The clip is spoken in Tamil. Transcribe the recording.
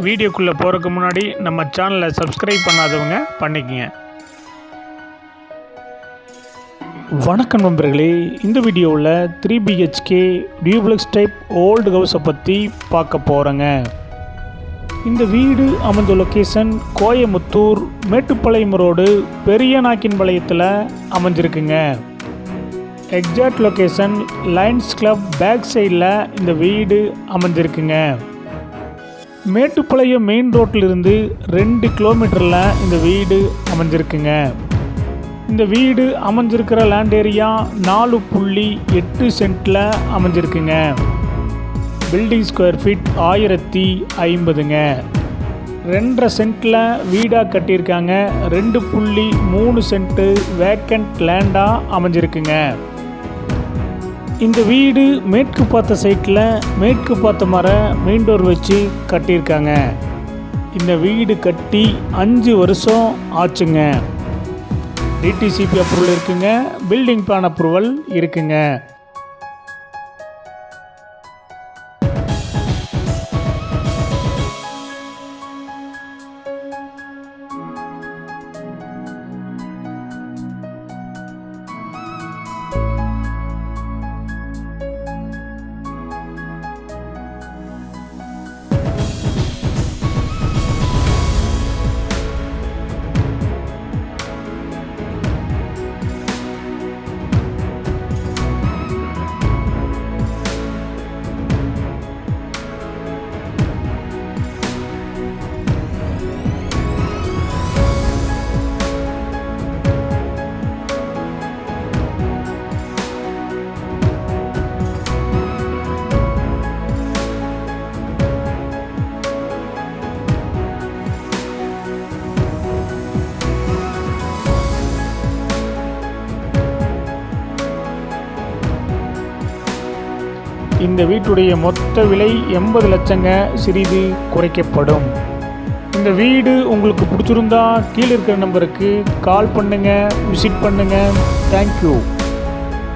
வீடியோக்குள்ளே போகிறதுக்கு முன்னாடி நம்ம சேனலை சப்ஸ்கிரைப் பண்ணாதவங்க பண்ணிக்கங்க. வணக்கம் நண்பர்களே, இந்த வீடியோவில் 3 BHK டியூப்ளெக்ஸ் டைப் ஓல்டு ஹவுஸை பற்றி பார்க்க போகிறேங்க. இந்த வீடு அமைந்த லொக்கேஷன் கோயமுத்தூர் மேட்டுப்பாளையம் ரோடு பெரியநாயக்கன்பாளையத்தில் அமைஞ்சிருக்குங்க. Exact location lions club back சைடில் இந்த வீடு அமைஞ்சிருக்குங்க. மேட்டுப்பாளையம் மெயின் ரோட்டிலிருந்து 2 கிலோமீட்டரில் இந்த வீடு அமைஞ்சிருக்குங்க. இந்த வீடு அமைஞ்சிருக்கிற லேண்ட் ஏரியா 4.8 சென்ட்டில் அமைஞ்சிருக்குங்க. பில்டிங் ஸ்கொயர் ஃபீட் 1050ங்க. 2.5 சென்ட்டில் வீடாக கட்டியிருக்காங்க. 2.3 சென்ட்டு வேக்கண்ட் லேண்டாக அமைஞ்சிருக்குங்க. இந்த வீடு மேற்கு பார்த்த சைட்டில் மேற்கு பார்த்த மெயின் டோர் வச்சு கட்டியிருக்காங்க. இந்த வீடு கட்டி 5 வருஷம் ஆச்சுங்க. டிடிசிபி அப்ரூவல் இருக்குங்க. பில்டிங் பிளான் அப்ரூவல் இருக்குங்க. இந்த வீட்டுடைய மொத்த விலை 80 லட்சங்க, சிறிது குறைக்கப்படும். இந்த வீடு உங்களுக்கு பிடிச்சிருந்தா கீழே இருக்கிற நம்பருக்கு கால் பண்ணுங்கள், விசிட் பண்ணுங்கள். தேங்க்யூ.